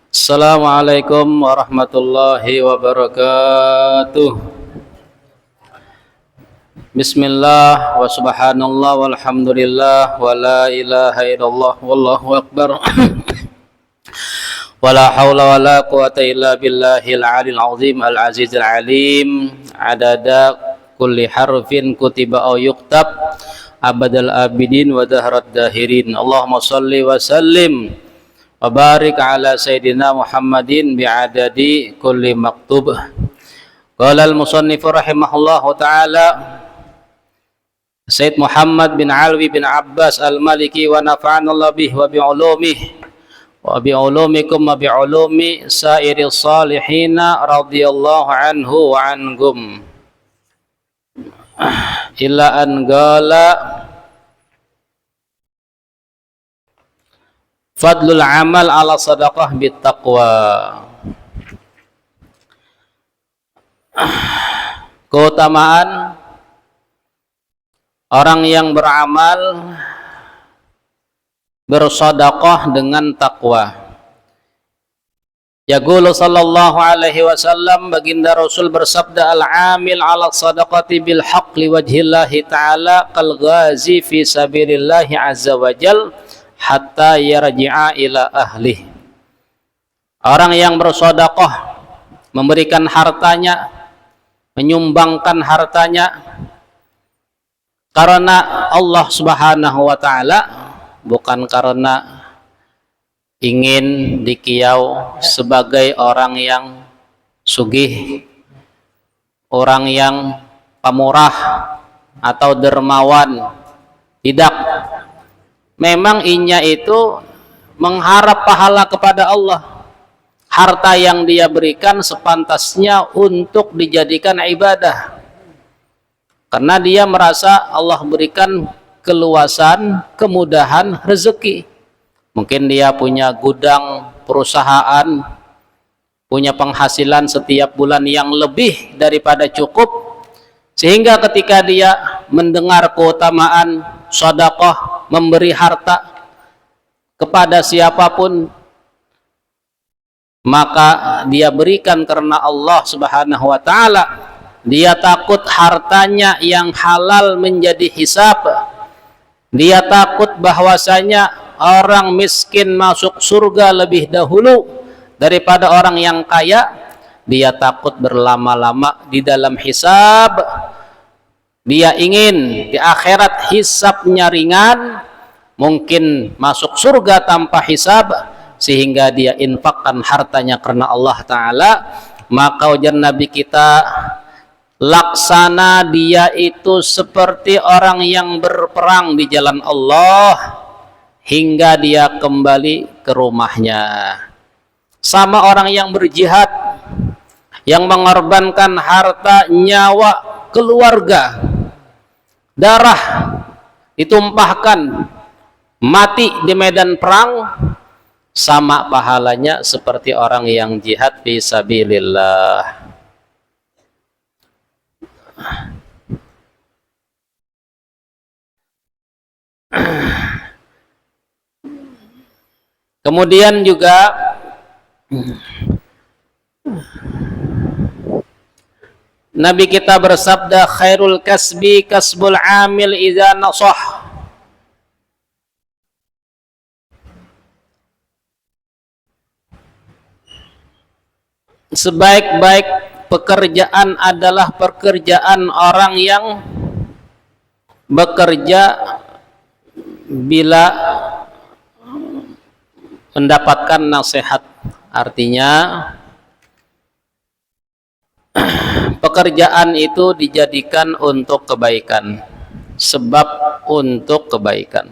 Assalamualaikum warahmatullahi wabarakatuh. Bismillah wa subhanallah walhamdulillah wa la ilaha illallah wallahu akbar. Wa la hawla wa la quwata illa billahil aliyil azim al azizil alim. Adada kulli harfin kutiba aw yuktab abadal abidin wa dahrat dahirin. Allahumma salli wa sallim wa barik ala sayyidina Muhammadin bi'adadi kulli maktub. Qala al-musannif rahimahullahu ta'ala Sayyid Muhammad bin Alwi bin Abbas al-Maliki wa nafa'ana Allah bih wa bi'ulumihi wa bi'ulumikum wa bi'ulumi sairi salihina radhiyallahu anhu wa anhum illa an qala fadlul amal ala sadaqah bittaqwa. Keutamaan orang yang beramal bersedekah dengan takwa. Yaqulu sallallahu alaihi wasallam, baginda Rasul bersabda, al-amil ala sadaqati bil haqqi wajhillahi ta'ala kal ghazi fi sabilillahi azza wajal hatta yarji'a ila ahli. Orang yang bersedekah, memberikan hartanya, menyumbangkan hartanya karena Allah Subhanahu wa taala, bukan karena ingin dikiau sebagai orang yang sugih, orang yang pemurah atau dermawan. Tidak. Memang inya itu mengharap pahala kepada Allah. Harta yang dia berikan sepantasnya untuk dijadikan ibadah. Karena dia merasa Allah berikan keluasan, kemudahan, rezeki. Mungkin dia punya gudang perusahaan, punya penghasilan setiap bulan yang lebih daripada cukup, sehingga ketika dia mendengar keutamaan sedekah, memberi harta kepada siapapun, maka dia berikan karena Allah Subhanahu wa taala. Dia takut hartanya yang halal menjadi hisab. Dia takut bahwasanya orang miskin masuk surga lebih dahulu daripada orang yang kaya. Dia takut berlama-lama di dalam hisab. Dia ingin di akhirat hisabnya ringan, mungkin masuk surga tanpa hisab, sehingga dia infakkan hartanya karena Allah Ta'ala. Maka ujar Nabi kita, laksana dia itu seperti orang yang berperang di jalan Allah hingga dia kembali ke rumahnya. Sama orang yang berjihad, yang mengorbankan harta, nyawa, keluarga, darah ditumpahkan, mati di medan perang, sama pahalanya seperti orang yang jihad fi sabilillah. Kemudian juga Nabi kita bersabda, khairul kasbi kasbul amil idza nasah. Sebaik-baik pekerjaan adalah pekerjaan orang yang bekerja bila mendapatkan nasihat. Artinya pekerjaan itu dijadikan untuk kebaikan, sebab untuk kebaikan.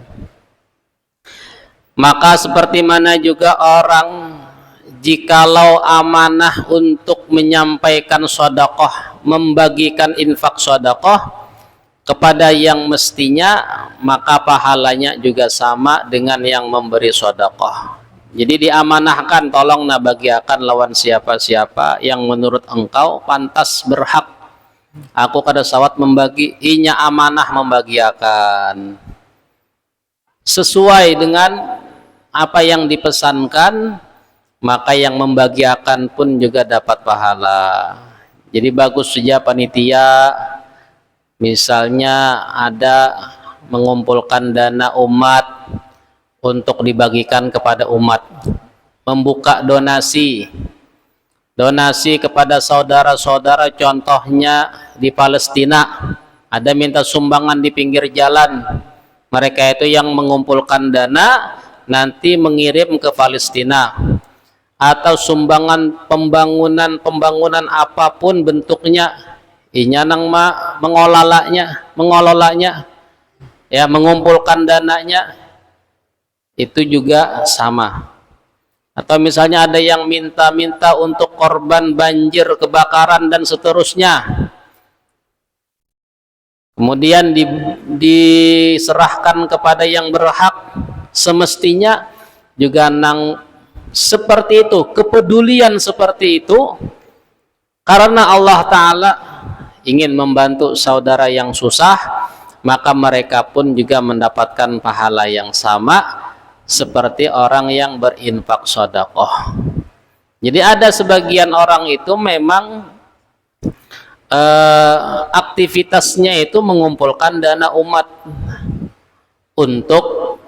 Maka seperti mana juga orang jikalau amanah untuk menyampaikan sedekah, membagikan infak sedekah kepada yang mestinya, maka pahalanya juga sama dengan yang memberi sedekah. Jadi diamanahkan, tolong bagiakan lawan siapa-siapa yang menurut engkau pantas berhak. Aku kada sawat membagi, inya amanah membagiakan sesuai dengan apa yang dipesankan, maka yang membagiakan pun juga dapat pahala. Jadi bagus saja panitia misalnya ada mengumpulkan dana umat untuk dibagikan kepada umat, membuka donasi kepada saudara-saudara, contohnya di Palestina ada minta sumbangan di pinggir jalan, mereka itu yang mengumpulkan dana nanti mengirim ke Palestina, atau sumbangan pembangunan apapun bentuknya, inya nang mengelolanya ya, mengumpulkan dananya, itu juga sama. Atau misalnya ada yang minta untuk korban banjir, kebakaran dan seterusnya, kemudian diserahkan kepada yang berhak, semestinya juga nang seperti itu, kepedulian seperti itu, karena Allah Ta'ala ingin membantu saudara yang susah, maka mereka pun juga mendapatkan pahala yang sama seperti orang yang berinfak sedekah. Jadi ada sebagian orang itu memang aktivitasnya itu mengumpulkan dana umat untuk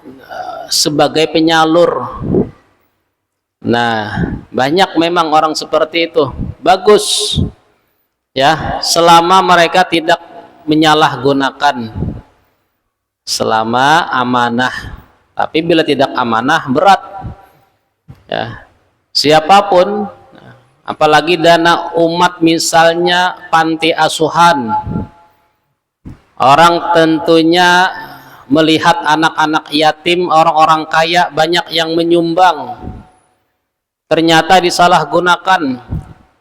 sebagai penyalur. Nah, banyak memang orang seperti itu. Bagus ya, selama mereka tidak menyalahgunakan, selama amanah. Tapi bila tidak amanah, berat ya. Siapapun, apalagi dana umat misalnya panti asuhan, orang tentunya melihat anak-anak yatim, orang-orang kaya banyak yang menyumbang, ternyata disalahgunakan.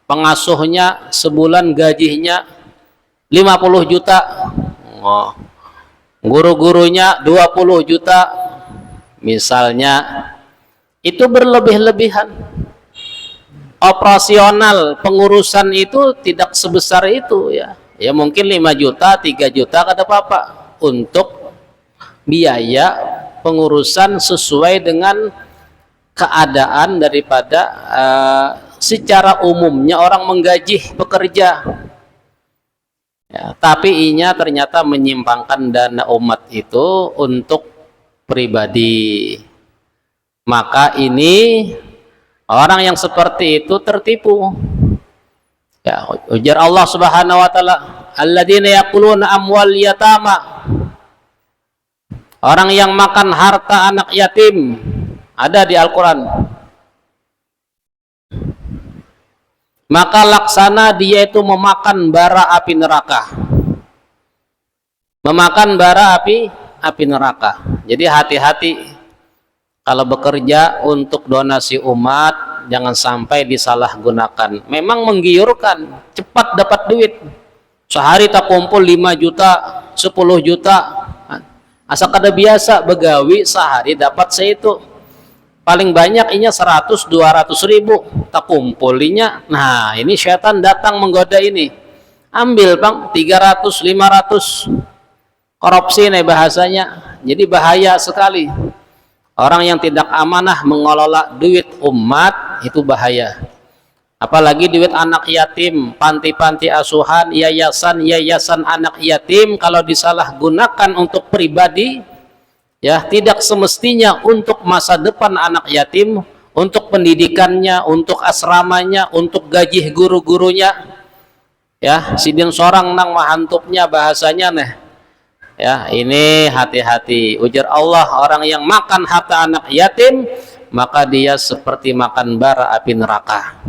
Pengasuhnya sebulan gajinya 50 juta, guru-gurunya 20 juta misalnya, itu berlebih-lebihan. Operasional pengurusan itu tidak sebesar itu ya. Ya mungkin 5 juta, 3 juta kata Bapak untuk biaya pengurusan sesuai dengan keadaan daripada secara umumnya orang menggaji pekerja ya, tapi inya ternyata menyimpangkan dana umat itu untuk pribadi. Maka ini orang yang seperti itu tertipu ya. Ujar Allah Subhanahu wa taala, alladzina yaquluna amwal yatama, orang yang makan harta anak yatim, ada di Al-Quran. Maka laksana dia itu memakan bara api neraka, memakan bara api neraka. Jadi hati-hati kalau bekerja untuk donasi umat, jangan sampai disalahgunakan. Memang menggiurkan, cepat dapat duit, sehari tak kumpul 5 juta 10 juta, asal kada biasa begawi sehari dapat seitu, paling banyak inya 100-200 ribu tak kumpulinya. Nah ini syaitan datang menggoda ini, ambil bang 300-500, korupsi nih bahasanya. Jadi bahaya sekali. Orang yang tidak amanah mengelola duit umat itu bahaya. Apalagi duit anak yatim, panti-panti asuhan, yayasan anak yatim, kalau disalahgunakan untuk pribadi ya, tidak semestinya untuk masa depan anak yatim, untuk pendidikannya, untuk asramanya, untuk gaji guru-gurunya ya. Sidin sorang nang mahantupnya bahasanya nih ya. Ini hati-hati. Ujar Allah, orang yang makan harta anak yatim, maka dia seperti makan bara api neraka.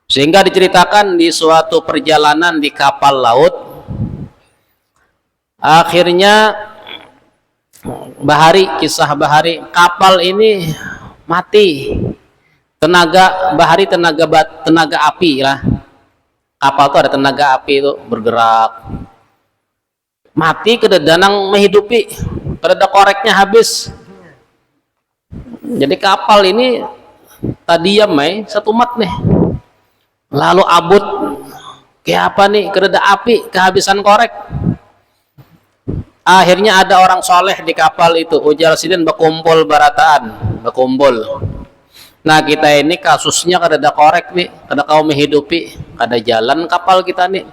Sehingga diceritakan di suatu perjalanan di kapal laut, akhirnya kisah bahari, kapal ini mati. Tenaga bahari, tenaga api lah. Kapal itu ada tenaga api itu bergerak. Mati kededanang menghidupi, kededa koreknya habis. Jadi kapal ini tadi ya satu mat nih, lalu abut kayak apa nih, kededa api kehabisan korek. Akhirnya ada orang soleh di kapal itu, ujar sidin berkumpul barataan, berkumpul. Nah kita ini kasusnya kada korek nih, kada kau menghidupi, kada jalan kapal kita nih.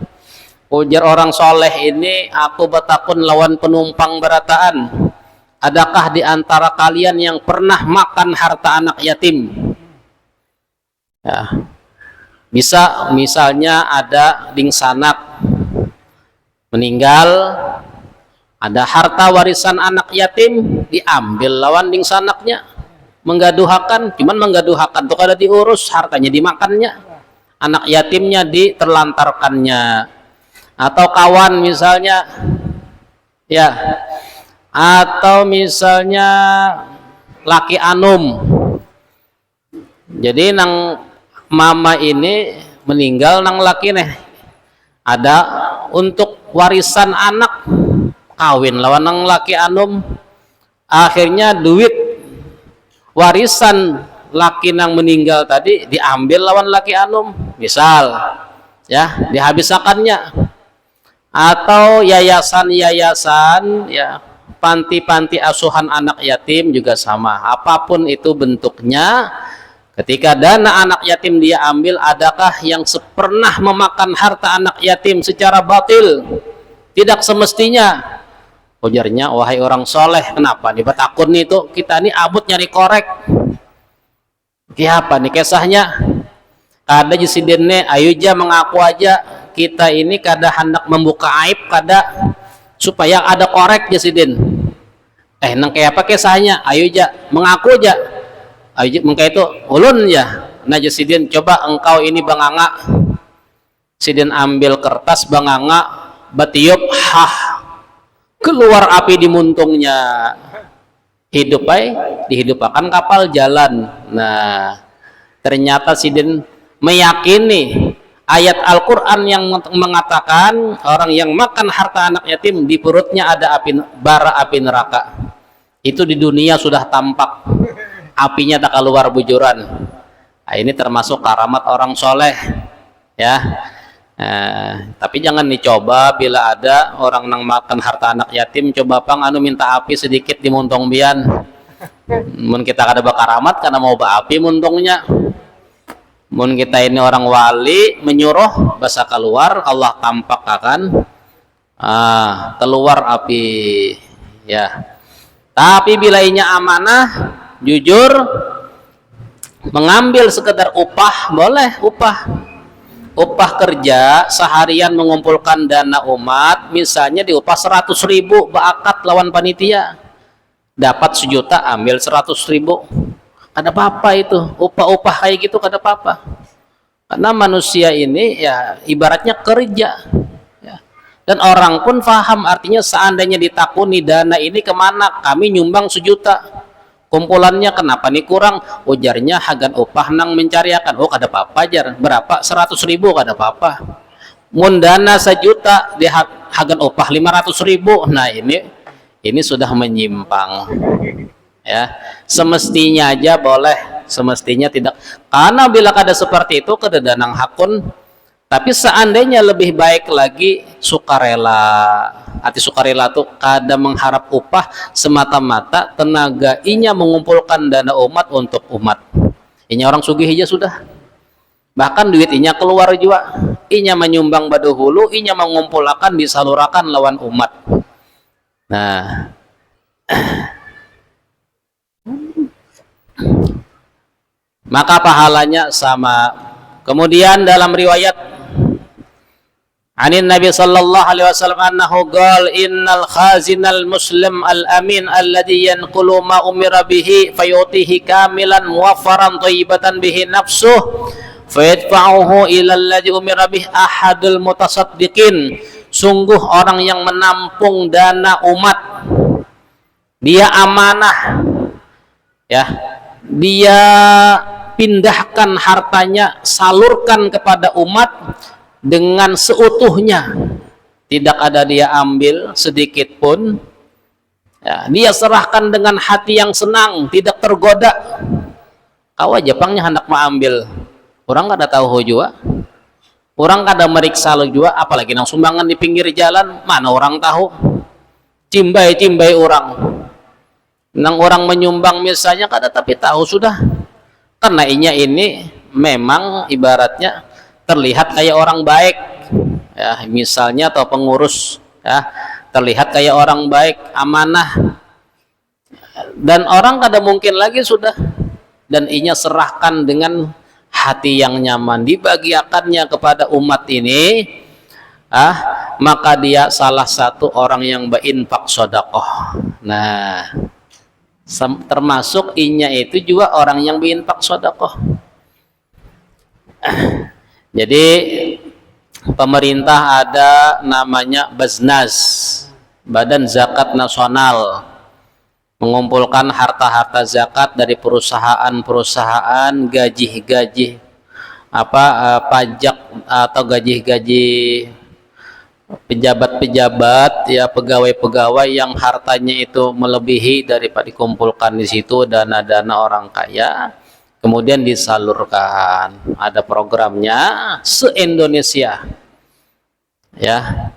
Ujar orang soleh ini, aku bertakun lawan penumpang barataan, adakah di antara kalian yang pernah makan harta anak yatim? Ya. Bisa misalnya ada ding sanak meninggal, ada harta warisan anak yatim diambil lawan ding sanaknya, menggaduhakan, cuman menggaduhakan tuh kada diurus, hartanya dimakannya, anak yatimnya diterlantarkannya. Atau kawan misalnya, ya, atau misalnya laki anum, jadi nang mama ini meninggal nang laki nih, ada untuk warisan anak kawin lawan nang laki anum, akhirnya duit warisan laki nang meninggal tadi diambil lawan laki anum, misal ya, dihabisakannya. Atau yayasan-yayasan, ya, panti-panti asuhan anak yatim juga sama, apapun itu bentuknya. Ketika dana anak yatim dia ambil, adakah yang pernah memakan harta anak yatim secara batil, tidak semestinya? Ujarnya, wahai orang soleh, kenapa nih betakun nih tuh, kita nih abut nyari korek. Apa nih kisahnya? Kada jisidinnya, ayo aja mengaku aja, kita ini kada hendak membuka aib, kada, supaya ada korek jisidin. Nang kayak apa kisahnya? Ayo aja mengaku aja. Mengka itu ulun ya. Nah sidin, coba engkau ini banganga. Sidin ambil kertas banganga, batiup, keluar api di muntungnya. Hidup dihidupakan kapal jalan. Nah ternyata sidin meyakini ayat Al-Quran yang mengatakan orang yang makan harta anak yatim di perutnya ada bara api neraka. Itu di dunia sudah tampak, apinya tak keluar bujuran. Nah, ini termasuk karamat orang soleh, ya. Tapi jangan dicoba bila ada orang nang makan harta anak yatim, coba pang minta api sedikit di muntong bian. Mun kita kada bakaramat karena mau api muntongnya. Mun kita ini orang wali menyuruh basa keluar, Allah tampak akan keluar api, ya. Tapi bila inya amanah, jujur, mengambil sekedar upah, boleh upah kerja seharian mengumpulkan dana umat, misalnya diupah 100.000 baakat lawan panitia, dapat 1 juta, ambil 100.000, kada apa-apa itu, upah kayak gitu kada apa-apa, karena manusia ini ya ibaratnya kerja, ya. Dan orang pun paham, artinya seandainya ditakuni dana ini kemana, kami nyumbang 1 juta, kumpulannya kenapa nih kurang, ujarnya hagan upah nang mencariakan, oh kada apa-apa jar, berapa 100.000 kada apa-apa. Mun dana 1 juta dia hagan upah 500.000, nah ini sudah menyimpang, ya. Semestinya aja boleh, semestinya tidak, karena bila kada seperti itu kada danang hakun. Tapi seandainya lebih baik lagi sukarela, hati sukarela tuh kada mengharap upah, semata-mata tenaga inya mengumpulkan dana umat untuk umat. Inya orang sugih aja sudah, bahkan duit inya keluar juga, inya menyumbang baduhulu, inya mengumpulkan disalurakan lawan umat. Nah maka pahalanya sama. Kemudian dalam riwayat Anin Nabi sallallahu alaihi wasallam annahu qala innal khazinal muslim al amin alladhi yanqulu ma umira bihi fayutihi kamilan muwaffaran thayyibatan bihi nafsuh fayadfa'uhu ila alladhi umira bihi ahadul mutasaddiqin. Sungguh orang yang menampung dana umat, dia amanah, ya, dia pindahkan hartanya, salurkan kepada umat dengan seutuhnya, tidak ada dia ambil sedikit pun, ya, dia serahkan dengan hati yang senang, tidak tergoda. Kau aja pangnya hendak mengambil, orang kada tahu juga, orang kada meriksa juga, apalagi nang sumbangan di pinggir jalan, mana orang tahu. cimbai-cimbai orang. Nang orang menyumbang misalnya kada tapi tahu sudah. Karena ini memang ibaratnya terlihat kayak orang baik. Ya, misalnya atau pengurus ya, terlihat kayak orang baik, amanah. Dan orang kada mungkin lagi sudah, dan inya serahkan dengan hati yang nyaman, dibagiakannya kepada umat ini, maka dia salah satu orang yang berinfak sedekah. Nah, termasuk inya itu juga orang yang berinfak sedekah. Jadi pemerintah ada namanya Baznas, Badan Zakat Nasional, mengumpulkan harta-harta zakat dari perusahaan-perusahaan, gaji-gaji pajak atau gaji-gaji pejabat-pejabat, ya pegawai-pegawai yang hartanya itu melebihi daripada dikumpulkan di situ dana-dana orang kaya, kemudian disalurkan. Ada programnya se-Indonesia, ya.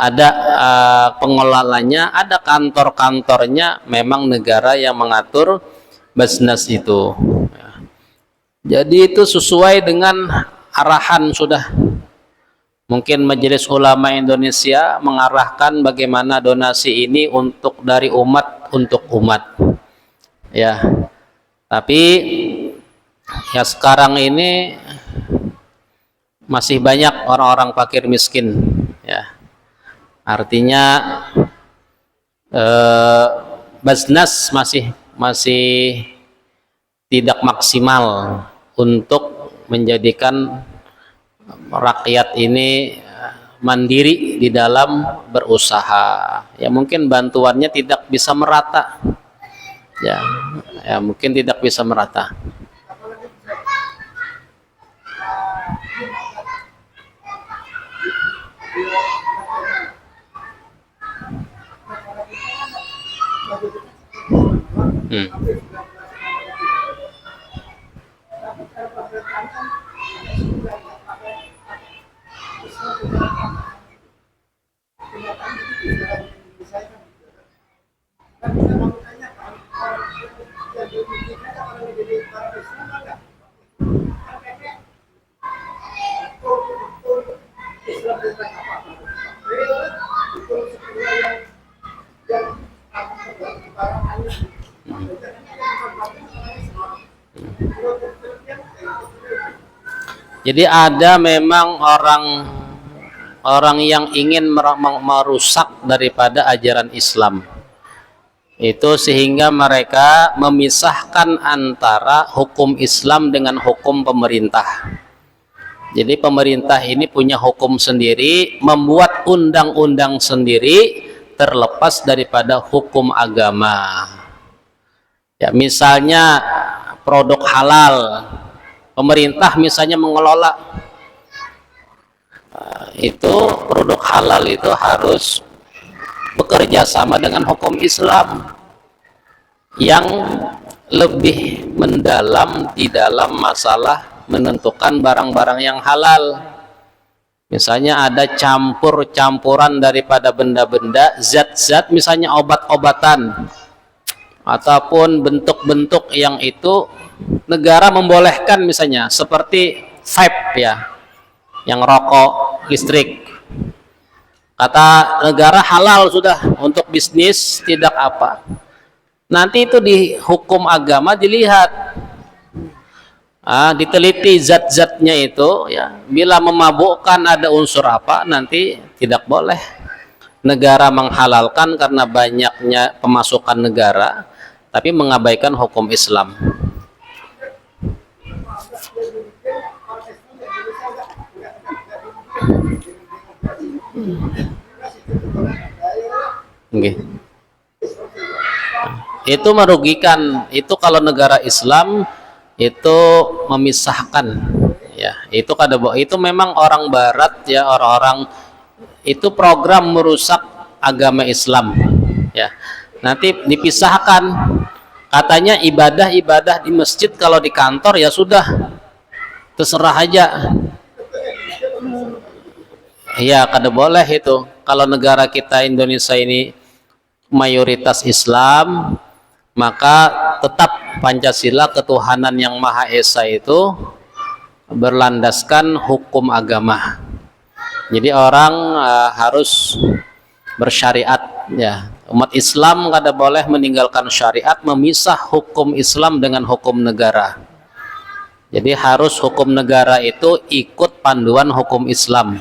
Ada pengelolanya, ada kantor-kantornya, memang negara yang mengatur Baznas itu. Jadi itu sesuai dengan arahan sudah. Mungkin Majelis Ulama Indonesia mengarahkan bagaimana donasi ini untuk dari umat untuk umat. Ya. Tapi ya sekarang ini masih banyak orang-orang fakir miskin, ya. Artinya Baznas masih tidak maksimal untuk menjadikan rakyat ini mandiri di dalam berusaha. Ya mungkin bantuannya tidak bisa merata. Ya mungkin tidak bisa merata. Jadi ada memang orang yang ingin merusak daripada ajaran Islam itu, sehingga mereka memisahkan antara hukum Islam dengan hukum pemerintah. Jadi pemerintah ini punya hukum sendiri, membuat undang-undang sendiri terlepas daripada hukum agama. Ya misalnya produk halal, pemerintah misalnya mengelola itu produk halal itu harus bekerja sama dengan hukum Islam yang lebih mendalam di dalam masalah menentukan barang-barang yang halal. Misalnya ada campur-campuran daripada benda-benda, zat-zat, misalnya obat-obatan ataupun bentuk-bentuk yang itu negara membolehkan, misalnya seperti vape ya, yang rokok listrik. Kata negara halal sudah untuk bisnis, tidak apa. Nanti itu di hukum agama dilihat, diteliti zat-zatnya itu, ya. Bila memabukkan ada unsur apa, nanti tidak boleh. Negara menghalalkan karena banyaknya pemasukan negara, tapi mengabaikan hukum Islam. Okay. Itu merugikan. Itu kalau negara Islam itu memisahkan, ya. Itu memang orang Barat, ya, orang-orang itu program merusak agama Islam, ya. Nanti dipisahkan, katanya ibadah di masjid, kalau di kantor ya sudah terserah aja. Ya kada boleh itu. Kalau negara kita Indonesia ini mayoritas Islam, maka tetap Pancasila ketuhanan yang Maha Esa itu berlandaskan hukum agama. Jadi orang harus bersyariat, ya. Umat Islam kada boleh meninggalkan syariat, memisah hukum Islam dengan hukum negara. Jadi harus hukum negara itu ikut panduan hukum Islam.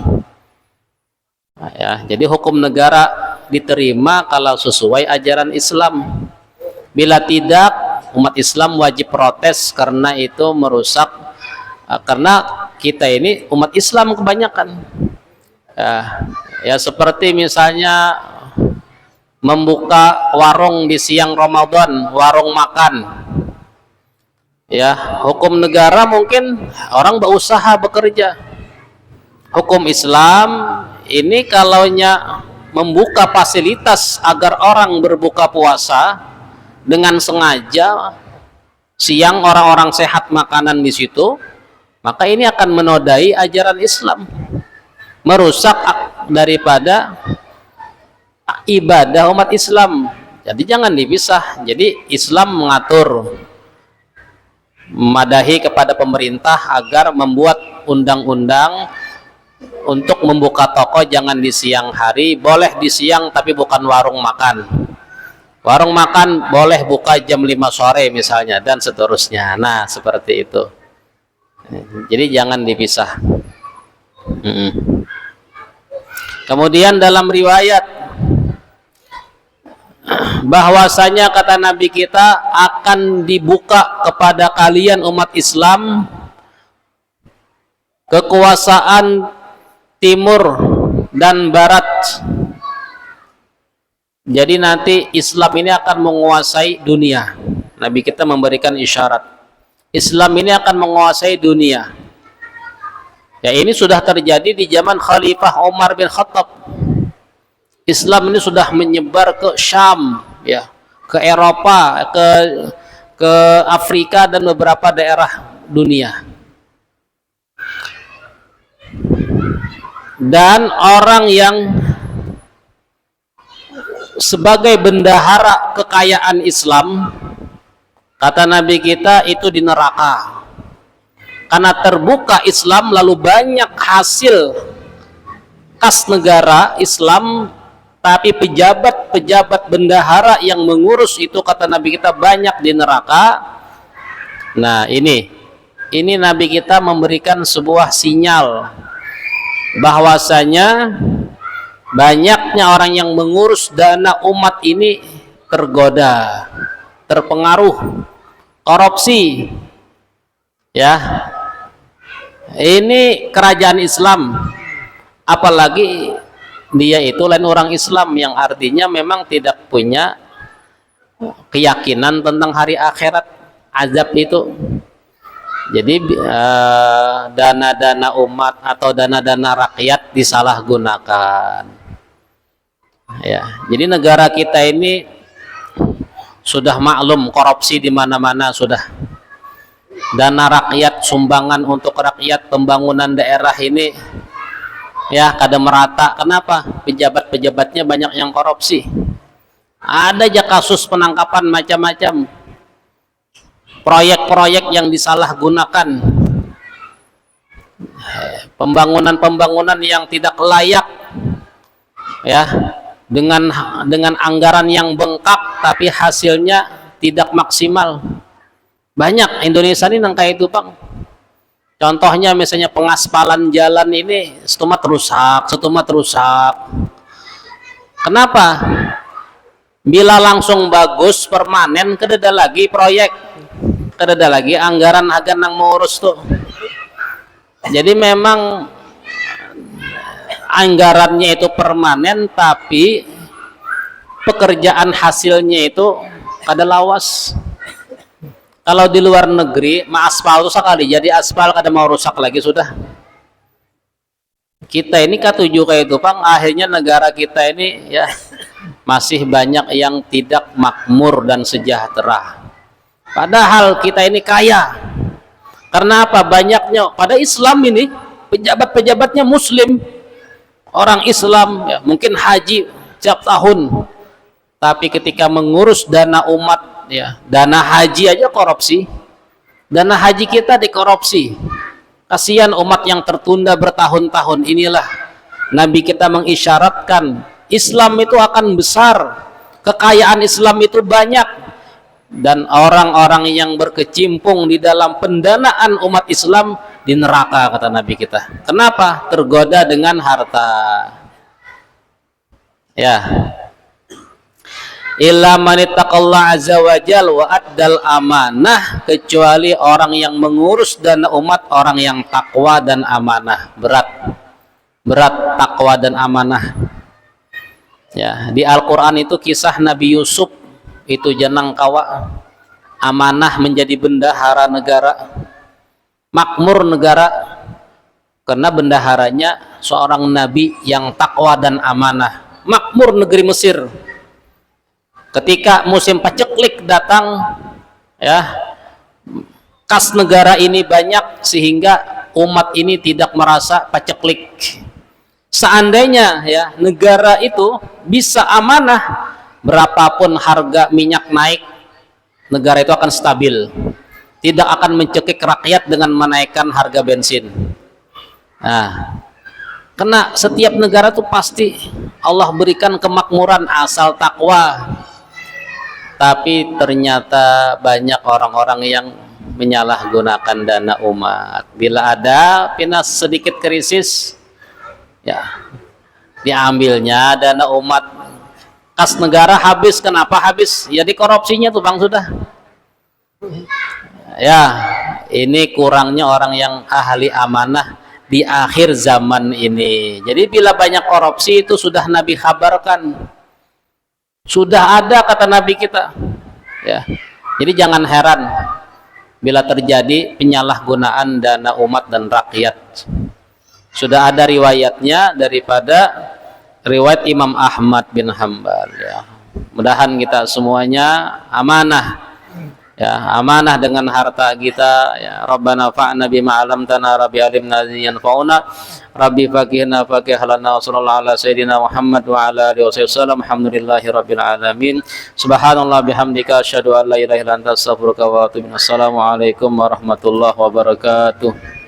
Nah, ya, jadi hukum negara diterima kalau sesuai ajaran Islam. Bila tidak, umat Islam wajib protes karena itu merusak. Karena kita ini umat Islam kebanyakan. Ya seperti misalnya membuka warung di siang Ramadan, warung makan. Ya, hukum negara mungkin orang berusaha bekerja. Hukum Islam ini kalaunya membuka fasilitas agar orang berbuka puasa dengan sengaja, siang orang-orang sehat makanan di situ, maka ini akan menodai ajaran Islam, merusak daripada ibadah umat Islam. Jadi jangan dipisah. Jadi Islam mengatur, memadahi kepada pemerintah agar membuat undang-undang untuk membuka toko jangan di siang hari, boleh di siang tapi bukan warung makan. Warung makan boleh buka jam 5 sore misalnya, dan seterusnya. Nah seperti itu. Jadi jangan dipisah. Kemudian dalam riwayat bahwasanya kata Nabi kita akan dibuka kepada kalian umat Islam kekuasaan timur dan barat. Jadi nanti Islam ini akan menguasai dunia. Nabi kita memberikan isyarat Islam ini akan menguasai dunia. Ya, ini sudah terjadi di zaman Khalifah Umar bin Khattab. Islam ini sudah menyebar ke Syam, ya, ke Eropa, ke Afrika dan beberapa daerah dunia. Dan orang yang sebagai bendahara kekayaan Islam, kata Nabi kita, itu di neraka. Karena terbuka Islam, lalu banyak hasil kas negara Islam, tapi pejabat-pejabat bendahara yang mengurus itu, kata Nabi kita, banyak di neraka. Nah ini Nabi kita memberikan sebuah sinyal bahwasanya banyaknya orang yang mengurus dana umat ini tergoda, terpengaruh korupsi. Ya, ini kerajaan Islam, apalagi dia itu lain orang Islam yang artinya memang tidak punya keyakinan tentang hari akhirat, azab itu. Jadi dana-dana umat atau dana-dana rakyat disalahgunakan. Ya, jadi negara kita ini sudah maklum korupsi di mana-mana sudah. Dana rakyat, sumbangan untuk rakyat, pembangunan daerah ini ya kada merata. Kenapa? Pejabat-pejabatnya banyak yang korupsi. Ada aja kasus penangkapan macam-macam, proyek-proyek yang disalahgunakan, pembangunan yang tidak layak, ya, dengan anggaran yang bengkak tapi hasilnya tidak maksimal. Banyak Indonesia ini nang kayak itu, Bang. Contohnya misalnya pengaspalan jalan ini setumat rusak. Kenapa? Bila langsung bagus permanen, kedada lagi proyek, kedada lagi anggaran agar nang mengurus tuh. Jadi memang anggarannya itu permanen, tapi pekerjaan hasilnya itu kada lawas. Kalau di luar negeri, aspal itu sekali jadi aspal kada mau rusak lagi sudah. Kita ini katuju kayak itu, Bang. Akhirnya negara kita ini ya masih banyak yang tidak makmur dan sejahtera. Padahal kita ini kaya. Karena apa? Banyaknya pada Islam ini pejabat-pejabatnya Muslim, orang Islam, ya, mungkin haji setiap tahun. Tapi ketika mengurus dana umat, ya, dana haji aja korupsi. Dana haji kita dikorupsi. Kasihan umat yang tertunda bertahun-tahun. Inilah Nabi kita mengisyaratkan Islam itu akan besar, kekayaan Islam itu banyak, dan orang-orang yang berkecimpung di dalam pendanaan umat Islam di neraka, kata Nabi kita. Kenapa? Tergoda dengan harta. Ya. Illa man ittaqallaha azza wa jal wa addal amanah, kecuali orang yang mengurus dana umat, orang yang takwa dan amanah. Berat takwa dan amanah. Ya, di Al-Qur'an itu kisah Nabi Yusuf, itu jenang kawa, amanah menjadi bendahara negara, makmur negara, karena bendaharanya seorang nabi yang takwa dan amanah. Makmur negeri Mesir. Ketika musim paceklik datang, ya, kas negara ini banyak sehingga umat ini tidak merasa paceklik. Seandainya, ya, negara itu bisa amanah, berapapun harga minyak naik, negara itu akan stabil, tidak akan mencekik rakyat dengan menaikkan harga bensin. Nah, karena setiap negara itu pasti Allah berikan kemakmuran asal takwa. Tapi ternyata banyak orang-orang yang menyalahgunakan dana umat. Bila ada pinas sedikit krisis, ya, diambilnya dana umat, kas negara habis. Kenapa habis? Ya dikorupsinya tuh Bang, sudah. Ya, ini kurangnya orang yang ahli amanah di akhir zaman ini. Jadi bila banyak korupsi itu sudah Nabi kabarkan, sudah ada kata Nabi kita, ya. Jadi jangan heran bila terjadi penyalahgunaan dana umat dan rakyat. Sudah ada riwayatnya daripada riwayat Imam Ahmad bin Hanbal, ya. Mudahan kita semuanya amanah, ya, amanah dengan harta kita, ya. Rabbana fa'na bima 'allamtana, rabbi alimna yanfa'una, rabbi faqihna faqihlana, sallallahu ala sayyidina Muhammad wa ala alihi wasallam. Alhamdulillahi rabbil alamin. Subhanallah bihamdika asyhadu an la ilaha illa anta astaghfiruka wa atubu ilaik. Assalamualaikum warahmatullahi wabarakatuh.